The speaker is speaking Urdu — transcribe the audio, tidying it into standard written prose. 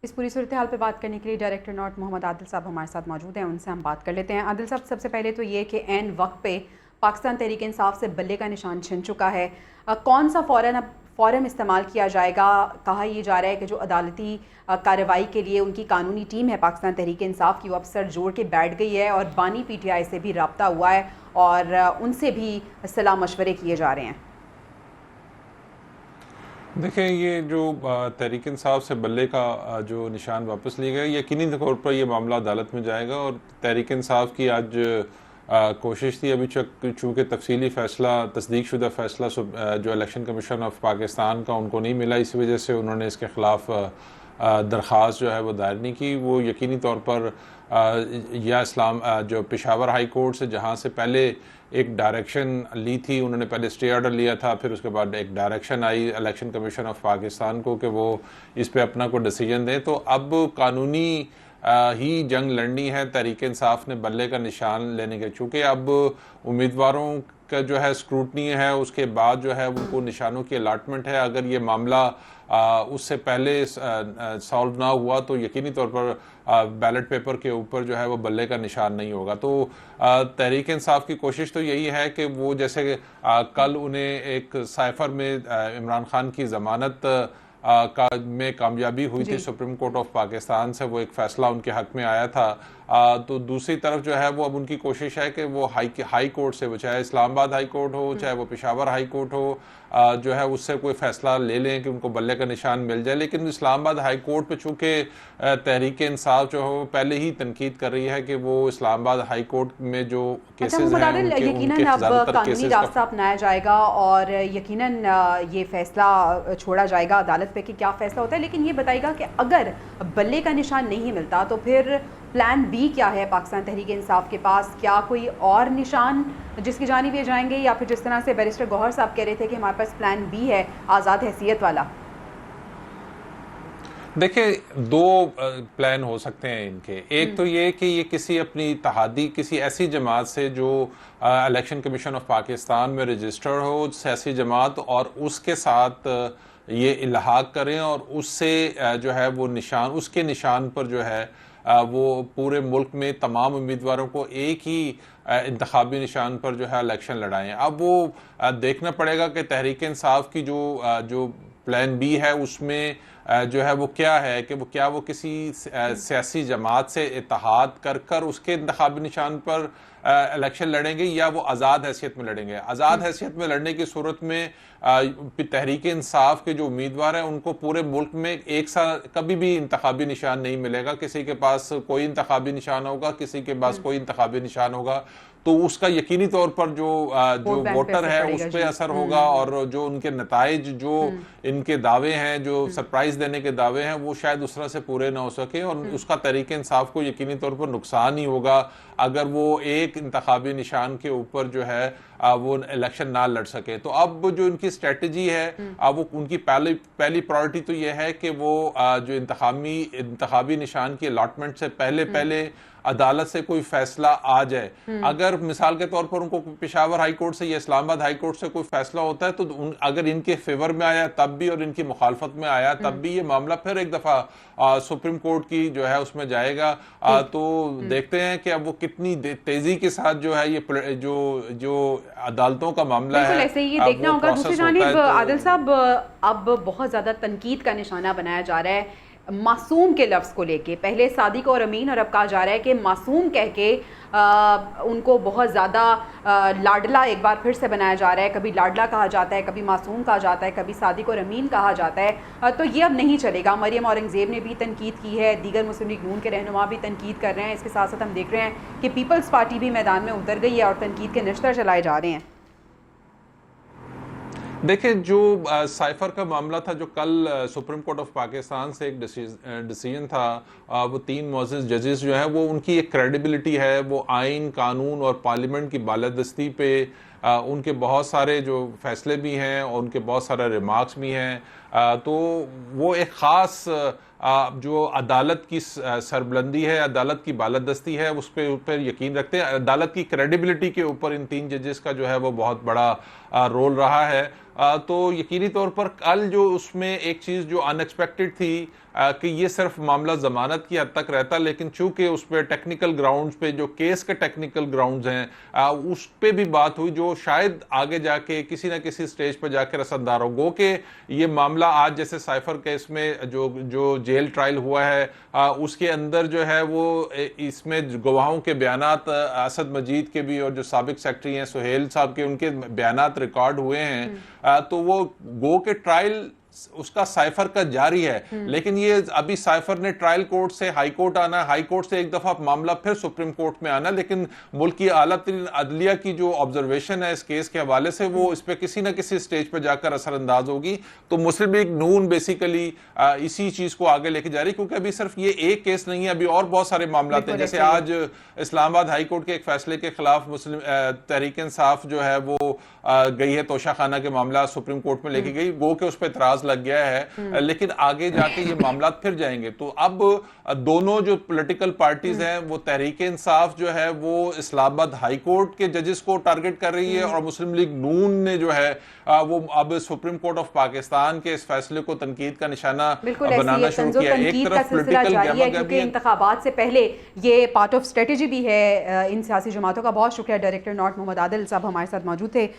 اس پوری صورتحال پہ بات کرنے کے لیے ڈائریکٹر ناٹ محمد عادل صاحب ہمارے ساتھ موجود ہیں، ان سے ہم بات کر لیتے ہیں۔ عادل صاحب، سب سے پہلے تو یہ کہ عین وقت پہ پاکستان تحریک انصاف سے بلے کا نشان چھن چکا ہے، کون سا فورم استعمال کیا جائے گا؟ کہا یہ جا رہا ہے کہ جو عدالتی کارروائی کے لیے ان کی قانونی ٹیم ہے پاکستان تحریک انصاف کی، وہ اب سر جوڑ کے بیٹھ گئی ہے اور بانی پی ٹی آئی سے بھی رابطہ ہوا ہے اور ان سے بھی صلاح مشورے کیے جا رہے ہیں۔ دیکھیں، یہ جو تحریک انصاف سے بلے کا جو نشان واپس لیا گیا، یقینی طور پر یہ معاملہ عدالت میں جائے گا، اور تحریک انصاف کی آج کوشش تھی، ابھی چونکہ تفصیلی فیصلہ، تصدیق شدہ فیصلہ جو الیکشن کمیشن آف پاکستان کا ان کو نہیں ملا، اس وجہ سے انہوں نے اس کے خلاف درخواست جو ہے وہ دائر نہیں کی۔ وہ یقینی طور پر یا جو پشاور ہائی کورٹ سے، جہاں سے پہلے ایک ڈائریکشن لی تھی، انہوں نے پہلے اسٹے آرڈر لیا تھا، پھر اس کے بعد ایک direction I election commission of Pakistan کو کہ وہ اس پہ اپنا کوئی ڈیسیجن دیں، تو اب قانونی ہی جنگ لڑنی ہے تحریک انصاف نے بلے کا نشان لینے کے، چونکہ اب امیدواروں کا جو ہے اسکروٹنی ہے، اس کے بعد جو ہے ان کو نشانوں کی الاٹمنٹ ہے۔ اگر یہ معاملہ اس سے پہلے سالو نہ ہوا تو یقینی طور پر بیلٹ پیپر کے اوپر جو ہے وہ بلے کا نشان نہیں ہوگا۔ تو تحریک انصاف کی کوشش تو یہی ہے کہ وہ جیسے کل انہیں ایک سائفر میں عمران خان کی ضمانت میں کامیابی ہوئی تھی سپریم کورٹ آف پاکستان سے، وہ ایک فیصلہ ان کے حق میں آیا تھا، تو دوسری طرف جو ہے وہ اب ان کی کوشش ہے کہ وہ ہائی کورٹ سے، وہ چاہے اسلام آباد ہائی کورٹ ہو، چاہے وہ پشاور ہائی کورٹ ہو، جو ہے اس سے کوئی فیصلہ لے لیں کہ ان کو بلے کا نشان مل جائے۔ لیکن اسلام آباد ہائی کورٹ پہ چونکہ تحریک انصاف جو ہے پہلے ہی تنقید کر رہی ہے کہ وہ اسلام آباد ہائی کورٹ میں جو کیسز ہیں ان کے یقیناً اب قانونی راستہ اپنایا جائے گا اور یقیناً یہ فیصلہ چھوڑا جائے گا عدالت پہ کہ کیا فیصلہ ہوتا ہے۔ لیکن یہ بتائے گا کہ اگر بلے کا نشان نہیں ملتا تو پھر پلان بی کیا ہے پاکستان تحریک انصاف کے پاس؟ کیا کوئی اور نشان جس کی جانب یہ جائیں گے، یا پھر جس طرح سے بیرسٹر گوہر صاحب کہہ رہے تھے کہ ہمارے پاس پلان بی ہے آزاد حیثیت والا؟ دیکھیں، دو پلان ہو سکتے ہیں ان کے۔ ایک تو یہ کہ یہ کسی اپنی اتحادی کسی ایسی جماعت سے جو الیکشن کمیشن آف پاکستان میں رجسٹر ہو، سیاسی جماعت، اور اس کے ساتھ یہ الحاق کریں اور اس سے جو ہے وہ نشان، اس کے نشان پر جو ہے وہ پورے ملک میں تمام امیدواروں کو ایک ہی انتخابی نشان پر جو ہے الیکشن لڑائیں۔ اب وہ دیکھنا پڑے گا کہ تحریک انصاف کی جو پلان بی ہے اس میں جو ہے وہ کیا ہے، کہ وہ کسی سیاسی جماعت سے اتحاد کر اس کے انتخابی نشان پر الیکشن لڑیں گے، یا وہ آزاد حیثیت میں لڑیں گے۔ آزاد حیثیت میں لڑنے کی صورت میں تحریک انصاف کے جو امیدوار ہیں ان کو پورے ملک میں ایک ساتھ کبھی بھی انتخابی نشان نہیں ملے گا، کسی کے پاس کوئی انتخابی نشان ہوگا، کسی کے پاس کوئی انتخابی نشان ہوگا، تو اس کا یقینی طور پر جو ووٹر ہے اس پہ اثر ہوگا، اور جو ان کے نتائج، جو ان کے دعوے ہیں، جو سرپرائز دینے کے دعوے ہیں، وہ شاید اس طرح سے پورے نہ ہو سکے، اور اس کا تحریک انصاف کو یقینی طور پر نقصان ہی ہوگا اگر وہ ایک انتخابی نشان کے اوپر جو ہے وہ الیکشن نہ لڑ سکے۔ تو اب جو ان کی اسٹریٹجی ہے، وہ ان کی پہلی پرائورٹی تو یہ ہے کہ وہ جو انتخابی نشان کی الاٹمنٹ سے پہلے عدالت سے کوئی فیصلہ آ جائے۔ اگر مثال کے طور پر ان کو پشاور ہائی کورٹ سے یا اسلام آباد ہائی کورٹ سے کوئی فیصلہ ہوتا ہے تو اگر ان کے فیور میں آیا تب بھی، اور ان کی مخالفت میں آیا تب بھی، یہ معاملہ پھر ایک دفعہ سپریم کورٹ کی جو ہے اس میں جائے گا۔ تو دیکھتے ہیں کہ اب وہ کتنی تیزی کے ساتھ جو ہے یہ جو عدالتوں کا معاملہ ہے ایسے ہی دیکھنا ہوگا۔ دوسری جانب عادل صاحب، اب بہت زیادہ تنقید کا نشانہ بنایا جا رہا ہے معصوم کے لفظ کو لے کے، پہلے صادق اور امین، اور اب کہا جا رہا ہے کہ معصوم کہہ کے ان کو بہت زیادہ لاڈلا ایک بار پھر سے بنایا جا رہا ہے۔ کبھی لاڈلا کہا جاتا ہے، کبھی معصوم کہا جاتا ہے، کبھی صادق اور امین کہا جاتا ہے، تو یہ اب نہیں چلے گا۔ مریم اورنگزیب نے بھی تنقید کی ہے، دیگر مسلم لیگ نون کے رہنما بھی تنقید کر رہے ہیں۔ اس کے ساتھ ساتھ ہم دیکھ رہے ہیں کہ پیپلز پارٹی بھی میدان میں اتر گئی ہے اور تنقید کے نشتر چلائے جا رہے ہیں۔ دیکھیں، جو سائفر کا معاملہ تھا، جو کل سپریم کورٹ آف پاکستان سے ایک ڈیسیجن تھا، وہ 3 معزز ججز جو ہیں، وہ ان کی ایک کریڈیبلٹی ہے، وہ آئین، قانون اور پارلیمنٹ کی بالادستی پہ ان کے بہت سارے جو فیصلے بھی ہیں اور ان کے بہت سارے ریمارکس بھی ہیں، تو وہ ایک خاص جو عدالت کی سربلندی ہے، عدالت کی بالادستی ہے، اس پہ اوپر یقین رکھتے ہیں. عدالت کی کریڈیبلٹی کے اوپر ان 3 ججز کا جو ہے وہ بہت بڑا رول رہا ہے. تو یقینی طور پر کل جو اس میں ایک چیز جو ان ایکسپیکٹڈ تھی کہ یہ صرف معاملہ ضمانت کی حد تک رہتا، لیکن چونکہ اس پہ ٹیکنیکل گراؤنڈز پہ جو کیس کے ٹیکنیکل گراؤنڈز ہیں اس پہ بھی بات ہوئی جو شاید آگے جا کے کسی نہ کسی سٹیج پہ جا کے رسندار ہو. گو کہ یہ معاملہ آج جیسے سائفر کیس میں جو جیل ٹرائل ہوا ہے اس کے اندر جو ہے وہ اس میں گواہوں کے بیانات اسد مجید کے بھی اور جو سابق سیکرٹری ہیں سہیل صاحب کے ان کے بیانات ریکارڈ ہوئے ہیں. تو وہ گو کہ ٹرائل اس کا سائفر کا جاری ہے، لیکن یہ ابھی سائفر نے ٹرائل کورٹ سے ہائی کورٹ آنا ہے، ہائی کورٹ سے ایک دفعہ معاملہ پھر سپریم کورٹ میں آنا. لیکن ملک کی اعلیٰ ترین عدلیہ کی جو آبزرویشن ہے اس کیس کے حوالے سے وہ اس پہ کسی نہ کسی سٹیج پہ جا کر اثر انداز ہوگی. تو مسلم لیگ نون بیسیکلی اسی چیز کو آگے لے کے جا رہی، کیونکہ ابھی صرف یہ ایک کیس نہیں ہے، ابھی اور بہت سارے معاملات ہیں. جیسے آج اسلام آباد ہائی کورٹ کے ایک فیصلے کے خلاف مسلم تحریک انصاف جو ہے وہ گئی ہے توشہ خانہ کے معاملہ سپریم کورٹ میں لے کے گئی. گو کہ اس پہ اعتراض لگ گیا ہے، لیکن آگے جا کے یہ معاملات پھر جائیں گے. تو اب دونوں جو پولیٹیکل پارٹیز ہیں وہ تحریک انصاف جو ہے وہ اسلام آباد ہائی کورٹ کے ججز کو ٹارگٹ کر رہی ہے، اور مسلم لیگ نون نے جو ہے وہ اب سپریم کورٹ آف پاکستان کے اس فیصلے کو تنقید کا نشانہ بنانا شروع کیا. ایک طرف پولیٹیکل گیما کیونکہ انتخابات سے پہلے یہ پارٹ آف اسٹریٹجی بھی ہے ان سیاسی جماعتوں کا. بہت شکریہ ڈائریکٹر ناٹ محمد عادل صاحب ہمارے ساتھ موجود تھے.